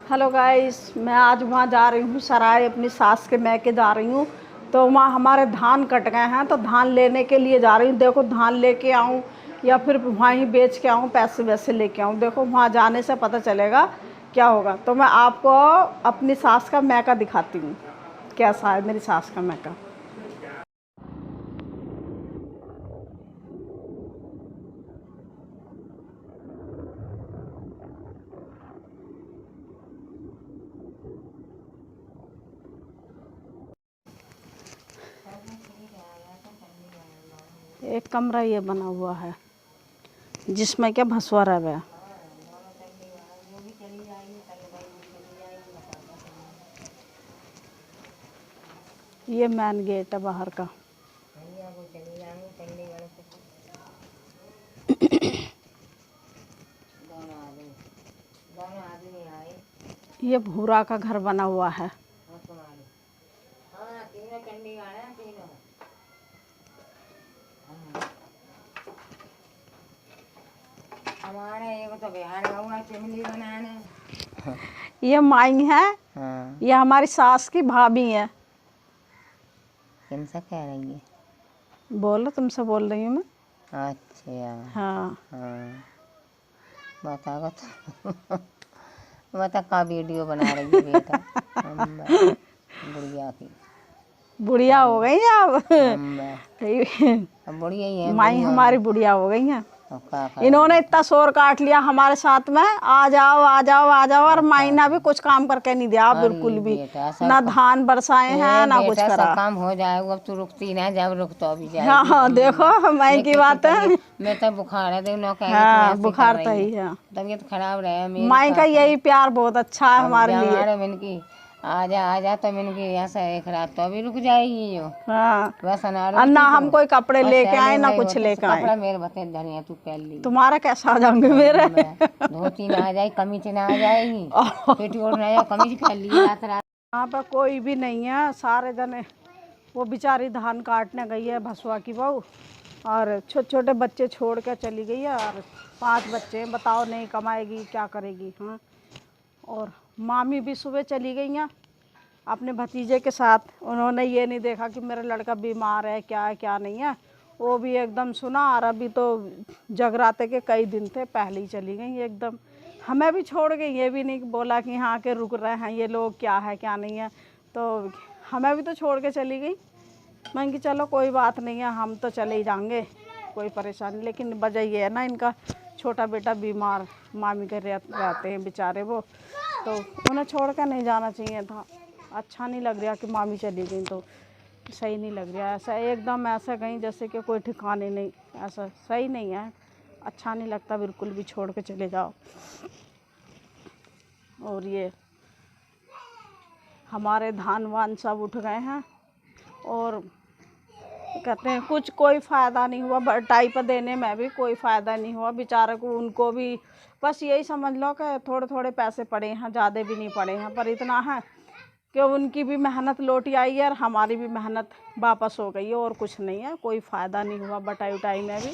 Hello guys, मैं आज वहाँ जा रही हूँ सराय, अपनी सास के मैके जा रही हूँ। तो वहाँ हमारे धान कट गए हैं, तो धान लेने के लिए जा रही हूँ। देखो धान लेके आऊँ या फिर वहाँ ही बेच के आऊँ, पैसे वैसे लेके आऊँ। देखो वहाँ जाने से पता चलेगा क्या होगा। तो मैं आपको अपनी सास का मैका दिखाती हूँ, कैसा है मेरी सास का मैका। एक कमरा ये बना हुआ है जिसमें क्या भसवा रह है। ये मेन गेट है बाहर का। ये भूरा का घर बना हुआ है। ये माई है। हाँ। ये हमारी सास की भाभी है। किनसे कह रही है? बोलो, तुमसे बोल रही हूँ मैं। अच्छा। हाँ। हाँ बताओ तो। बता का वीडियो बना रही है बेटा? बुढ़िया की बुढ़िया हो गई हैं अब। बुढ़िया ही है माई हमारी बुढ़िया हो गई हैं। है। इन्होंने इतना शोर काट लिया हमारे साथ में, आ जाओ आ जाओ आ जाओ, और मायना भी कुछ काम करके नहीं दिया बिल्कुल भी। ना धान बरसाए हैं ना कुछ करा। सब काम हो जाएगा, अब तू रुकती ना, जब रुक तो अभी जाएगी। हाँ देखो माई की बात है। मैं तो बुखार है, देख लो। हाँ बुखार तो ही है, तबीयत खराब रहे। माई का यही प्यार बहुत अच्छा है हमारे लिए। मैंने आ जा तो मैंने ऐसा एक रात तो अभी रुक जाएगी जो। हाँ बस ना हम कोई कपड़े लेके आए ना कुछ लेके आए। कपड़ा मेरे बते धनिया तू पहन ली। तुम्हारा कैसा आ जाएंगे मेरे? धोती ना आ जाए, कमीज ना आ जाएगी, पेटीकोट ना आ जाए, कमीज पहन ली रात रात। यहाँ पर कोई भी नहीं है, सारे जने वो बेचारी धान काटने गई है भसुआ की बहू, और छोटे छोटे बच्चे छोड़ के चली गई है। और 5 बच्चे हैं, बताओ नहीं कमाएगी क्या करेगी। हाँ, और मामी भी सुबह चली गई हैं अपने भतीजे के साथ। उन्होंने ये नहीं देखा कि मेरा लड़का बीमार है क्या नहीं है। वो भी एकदम सुना, और अभी तो जगराते के कई दिन थे, पहले ही चली गई एकदम। हमें भी छोड़ गई, ये भी नहीं बोला कि हाँ के रुक रहे हैं ये लोग, क्या है क्या नहीं है। तो हमें भी तो छोड़ के चली गई। मैं कि चलो कोई बात नहीं है, हम तो चले ही जाएंगे, कोई परेशानी। लेकिन वजह ये है ना, इनका छोटा बेटा बीमार, मामी के रहते हैं बेचारे वो, तो उन्हें छोड़ कर नहीं जाना चाहिए था। अच्छा नहीं लग रहा कि मामी चली गई, तो सही नहीं लग रहा। ऐसा एकदम ऐसा कहीं जैसे कि कोई ठिकाने नहीं, ऐसा सही नहीं है, अच्छा नहीं लगता बिल्कुल भी, छोड़ के चले जाओ। और ये हमारे धान वान सब उठ गए हैं, और कहते हैं कुछ कोई फ़ायदा नहीं हुआ, बटाई पर देने में भी कोई फ़ायदा नहीं हुआ बेचारे को। उनको भी बस यही समझ लो कि थोड़े थोड़े पैसे पड़े हैं, ज़्यादा भी नहीं पड़े हैं, पर इतना है कि उनकी भी मेहनत लौटी आई है और हमारी भी मेहनत वापस हो गई है। और कुछ नहीं है, कोई फ़ायदा नहीं हुआ बटाई उटाई में भी।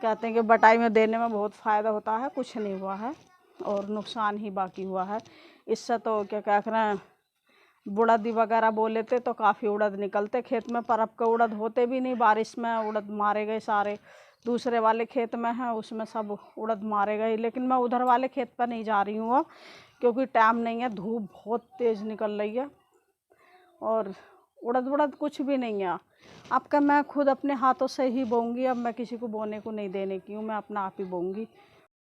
कहते हैं कि बटाई में देने में बहुत फ़ायदा होता है, कुछ नहीं हुआ है और नुकसान ही बाकी हुआ है। इससे तो क्या कह रहे हैं, उड़द वगैरह बोले थे तो काफ़ी उड़द निकलते खेत में, पर अब के उड़द होते भी नहीं, बारिश में उड़द मारे गए सारे। दूसरे वाले खेत में हैं उसमें सब उड़द मारे गए, लेकिन मैं उधर वाले खेत पर नहीं जा रही हूँ अब, क्योंकि टाइम नहीं है, धूप बहुत तेज़ निकल रही है और उड़द कुछ भी नहीं है। अब का मैं खुद अपने हाथों से ही बोऊंगी, अब मैं किसी को बोने को नहीं देने की हूँ, मैं अपना आप ही बोऊंगी।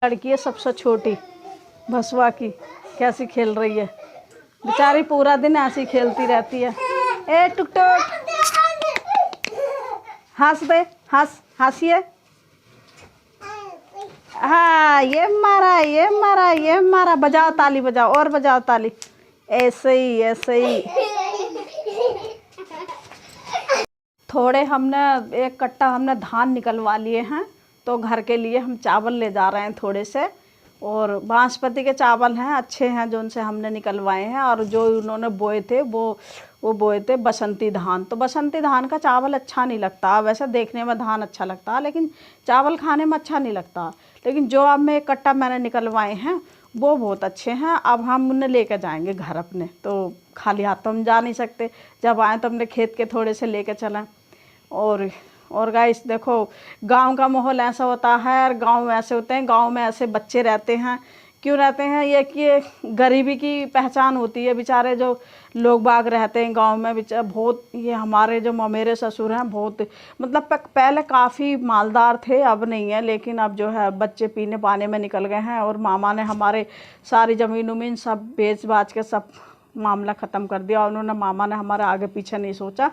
लड़की है सबसे छोटी भसुआ की, कैसी खेल रही है बेचारी, पूरा दिन ऐसी खेलती रहती है। ए टुक टुक, हंस दे, हंसिए। हाँ ये मारा, बजाओ ताली, बजाओ और बजाओ ताली, ऐसे ही। थोड़े हमने एक कट्टा हमने धान निकलवा लिए हैं, तो घर के लिए हम चावल ले जा रहे हैं थोड़े से। और बासमती के चावल हैं, अच्छे हैं, जो उनसे हमने निकलवाए हैं। और जो उन्होंने बोए थे वो बोए थे बसंती धान। तो बसंती धान का चावल अच्छा नहीं लगता, वैसे देखने में धान अच्छा लगता है लेकिन चावल खाने में अच्छा नहीं लगता। लेकिन जो अब में एक कट्टा मैंने निकलवाए हैं वो बहुत अच्छे हैं। अब हम उन्हें लेकर जाएंगे घर अपने, तो खाली हाथ तो हम जा नहीं सकते। जब आए तो अपने खेत के थोड़े से लेकर चलें। और गाइस देखो, गांव का माहौल ऐसा होता है और गांव ऐसे होते हैं, गांव में ऐसे बच्चे रहते हैं। क्यों रहते हैं? ये कि ये गरीबी की पहचान होती है। बेचारे जो लोग बाग रहते हैं गांव में, बेचारे बहुत, ये हमारे जो मेरे ससुर हैं बहुत, मतलब पहले काफ़ी मालदार थे, अब नहीं है। लेकिन अब जो है बच्चे पीने पाने में निकल गए हैं, और मामा ने हमारे सारी ज़मीन उमीन सब बेच बाच के सब मामला ख़त्म कर दिया। उन्होंने, मामा ने हमारे आगे पीछे नहीं सोचा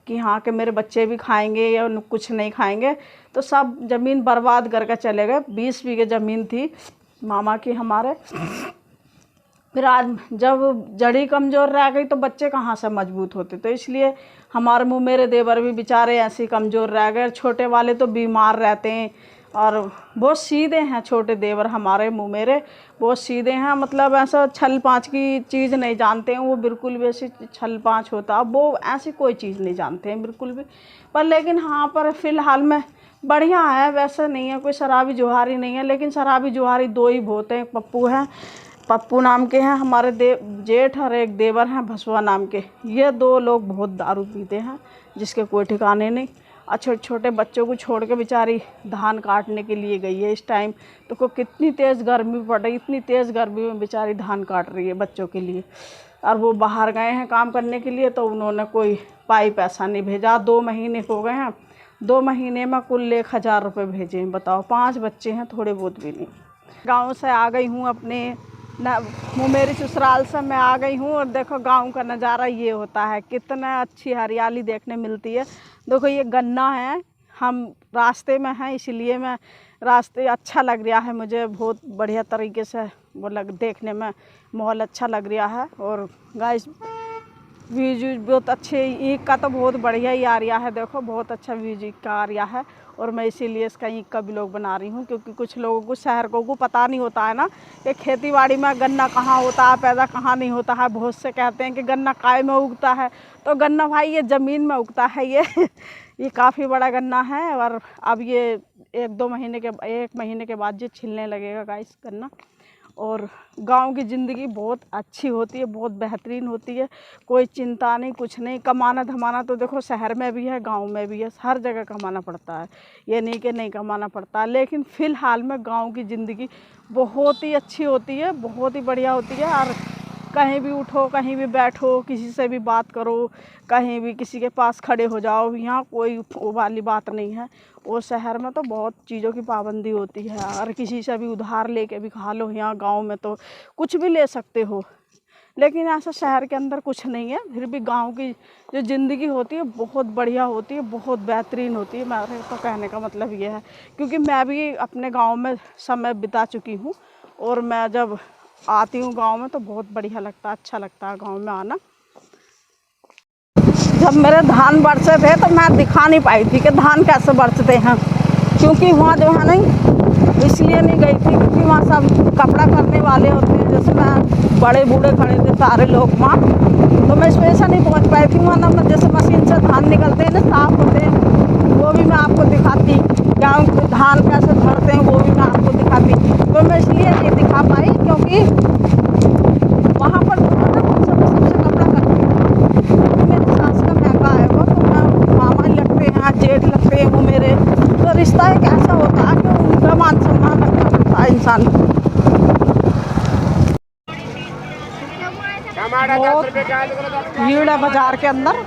कि हाँ कि मेरे बच्चे भी खाएंगे या कुछ नहीं खाएंगे, तो सब ज़मीन बर्बाद करके चले गए। 20 बीघे ज़मीन थी मामा की हमारे। फिर आज जब जड़ी कमज़ोर रह गई तो बच्चे कहाँ से मजबूत होते, तो इसलिए हमारे मुँह मेरे देवर भी बेचारे ऐसे कमज़ोर रह गए। छोटे वाले तो बीमार रहते हैं, और बहुत सीधे हैं छोटे देवर हमारे, मुँह मेरे बहुत सीधे हैं। मतलब ऐसा छल पाँच की चीज़ नहीं जानते हैं वो, बिल्कुल भी ऐसी छल पाँच होता वो ऐसी कोई चीज़ नहीं जानते हैं बिल्कुल भी। पर लेकिन हाँ, पर फ़िलहाल में बढ़िया है, वैसे नहीं है कोई शराबी जुहारी नहीं है। लेकिन शराबी जुहारी 2 ही बहुत हैं, पप्पू हैं, पप्पू नाम के हैं हमारे जेठ, और एक देवर हैं भसुआ नाम के। ये 2 लोग बहुत दारू पीते हैं जिसके कोई ठिकाने नहीं। और छोटे छोटे बच्चों को छोड़ के बेचारी धान काटने के लिए गई है इस टाइम। तो को कितनी तेज़ गर्मी पड़ रही, इतनी तेज़ गर्मी में बेचारी धान काट रही है बच्चों के लिए। और वो बाहर गए हैं काम करने के लिए, तो उन्होंने कोई पाई पैसा नहीं भेजा। 2 महीने हो गए हैं, 2 महीने में कुल 1000 रुपये भेजे हैं, बताओ। 5 बच्चे हैं, थोड़े बहुत भी नहीं। गाँव से आ गई हूँ अपने मेरी ससुराल से मैं आ गई हूँ, और देखो गांव का नज़ारा ये होता है, कितना अच्छी हरियाली देखने मिलती है। देखो ये गन्ना है, हम रास्ते में हैं इसलिए मैं रास्ते अच्छा लग रहा है मुझे, बहुत बढ़िया तरीके से वो देखने में माहौल अच्छा लग रहा है। और गाइस व्यूज बहुत अच्छे, ईख का तो बहुत बढ़िया ही आ रहा है। देखो बहुत अच्छा व्यूज ईख का आ रहा है, और मैं इसीलिए इसका ईख का ब्लॉग बना रही हूँ। क्योंकि कुछ लोगों को, शहर को पता नहीं होता है ना कि खेती बाड़ी में गन्ना कहाँ होता है, पैदा कहाँ नहीं होता है। बहुत से कहते हैं कि गन्ना काय में उगता है, तो गन्ना भाई ये ज़मीन में उगता है। ये काफ़ी बड़ा गन्ना है, और अब ये 1 महीने के बाद ये छिलने लगेगा गाइस गन्ना। और गांव की ज़िंदगी बहुत अच्छी होती है, बहुत बेहतरीन होती है। कोई चिंता नहीं, कुछ नहीं। कमाना धमाना तो देखो शहर में भी है, गांव में भी है, हर जगह कमाना पड़ता है, ये नहीं कि नहीं कमाना पड़ता। लेकिन फ़िलहाल में गांव की ज़िंदगी बहुत ही अच्छी होती है, बहुत ही बढ़िया होती है। और कहीं भी उठो, कहीं भी बैठो, किसी से भी बात करो, कहीं भी किसी के पास खड़े हो जाओ, यहाँ कोई वो वाली बात नहीं है। वो शहर में तो बहुत चीज़ों की पाबंदी होती है, और किसी से भी उधार लेके भी खा लो। यहाँ गांव में तो कुछ भी ले सकते हो, लेकिन ऐसा शहर के अंदर कुछ नहीं है। फिर भी गांव की जो ज़िंदगी होती है बहुत बढ़िया होती है, बहुत बेहतरीन होती है। मेरे तो कहने का मतलब ये है, क्योंकि मैं भी अपने गाँव में समय बिता चुकी हूँ, और मैं जब आती हूँ गांव में तो बहुत बढ़िया लगता है, अच्छा लगता है गांव में आना। जब मेरे धान बरसे थे तो मैं दिखा नहीं पाई थी कि धान कैसे बरसते हैं, क्योंकि वहाँ जो है नहीं, इसलिए नहीं गई थी क्योंकि वहाँ सब कपड़ा करने वाले होते हैं। जैसे मैं, बड़े बूढ़े खड़े थे सारे लोग वहाँ, तो मैं स्पेशल नहीं पहुँच पाई थी वहाँ ना। जैसे मशीन से धान निकलते हैं ना, साफ होते हैं, वो भी मैं आपको दिखाती। गाँव के धान कैसे भरते हैं वो भी मैं आपको दिखाती। तो मैं इसलिए नहीं दिखा पाई क्योंकि वहाँ पर सबसे कपड़ा करती हूँ। मेरी सास का महंगा है वो, तो मैं मामा लगते हैं, जेठ लगते हैं वो मेरे। तो रिश्ता एक ऐसा होता है कि उनका मान सम्मान रखना पड़ता है इंसान को। बहुत भीड़ है बाजार के अंदर।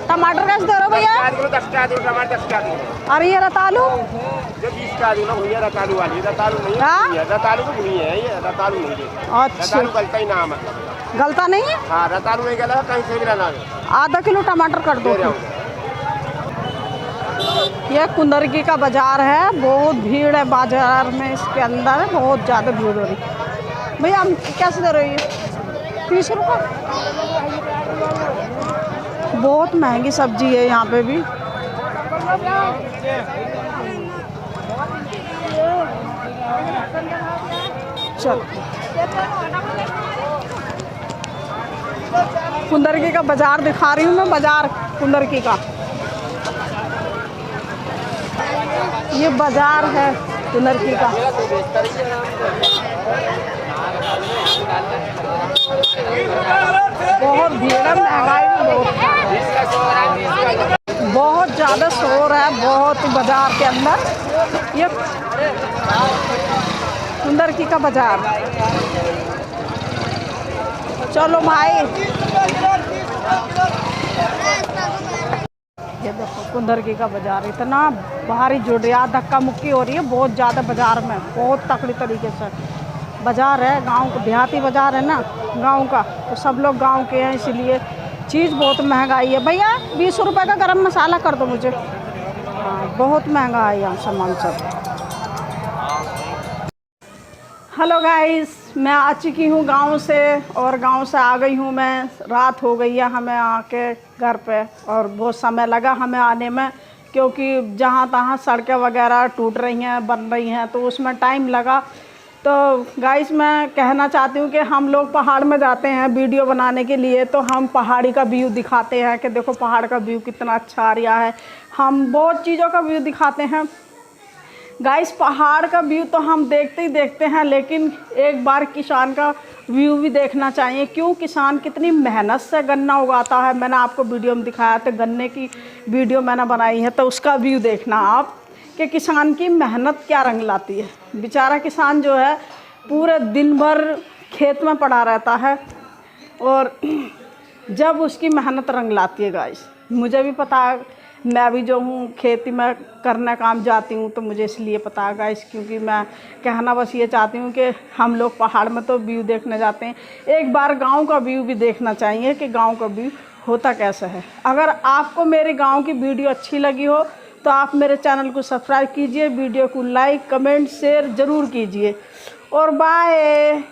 टमाटर कैसे दे रहे हो भैया? 10 का दो टमाटर, 10 का दो। और ये रतालू जो 20 का दो ना भैया, रतालू वाली। रतालू नहीं है, रतालू को भूनी है ये, रतालू नहीं है। अच्छा, रतालू गलता ही ना, मतलब गलता नहीं है। हाँ, रतालू नहीं गला, कहीं से भी लाना है। आधा किलो टमाटर कर दो। ये कुंदरकी का बाजार है, बहुत भीड़ है बाजार में, इसके अंदर बहुत ज़्यादा भीड़ हो रही है। भैया हम कैसे दे रहे हो? 30 रुपये। बहुत महंगी सब्जी है यहाँ पे भी। चल, कुंदरकी का बाजार दिखा रही हूँ मैं, बाजार कुंदरकी का। ये बाजार है कुंदरकी का। बहुत भीड़ है, महंगाई भी बहुत ज़्यादा शोर है, बहुत बाजार के अंदर। ये कुंदरकी का बाजार। चलो भाई, ये देखो कुंदरकी का बाजार, इतना भारी जुड़िया धक्का मुक्की हो रही है बहुत ज़्यादा बाजार में, बहुत तकड़ी तरीके से बाजार है। गांव देहाती बाजार है ना गांव का, तो सब लोग गांव के हैं, इसलिए चीज़ बहुत महंगाई है। भैया 20 रुपए का गरम मसाला कर दो मुझे। हाँ, बहुत महंगा है यहाँ सामान सब। हेलो गाइस, मैं आ चुकी हूँ गांव से, और गांव से आ गई हूँ मैं। रात हो गई है हमें आके घर पे, और बहुत समय लगा हमें आने में, क्योंकि जहाँ तहाँ सड़कें वगैरह टूट रही हैं, बन रही हैं, तो उसमें टाइम लगा। तो गाइस, मैं कहना चाहती हूँ कि हम लोग पहाड़ में जाते हैं वीडियो बनाने के लिए, तो हम पहाड़ी का व्यू दिखाते हैं कि देखो पहाड़ का व्यू कितना अच्छा आ रहा है। हम बहुत चीज़ों का व्यू दिखाते हैं गाइस। पहाड़ का व्यू तो हम देखते ही देखते हैं, लेकिन एक बार किसान का व्यू भी देखना चाहिए। क्यों, किसान कितनी मेहनत से गन्ना उगाता है। मैंने आपको वीडियो में दिखाया था, गन्ने की वीडियो मैंने बनाई है, तो उसका व्यू देखना आप कि किसान की मेहनत क्या रंग लाती है। बेचारा किसान जो है पूरे दिन भर खेत में पड़ा रहता है, और जब उसकी मेहनत रंग लाती है गाइस। मुझे भी पता है, मैं भी जो हूँ खेती में करने काम जाती हूँ, तो मुझे इसलिए पता है गाइस, क्योंकि मैं कहना बस ये चाहती हूँ कि हम लोग पहाड़ में तो व्यू देखने जाते हैं, एक बार गांव का व्यू भी देखना चाहिए कि गांव का व्यू होता कैसा है। अगर आपको मेरे गांव की वीडियो अच्छी लगी हो तो आप मेरे चैनल को सब्सक्राइब कीजिए, वीडियो को लाइक कमेंट शेयर ज़रूर कीजिए, और बाय।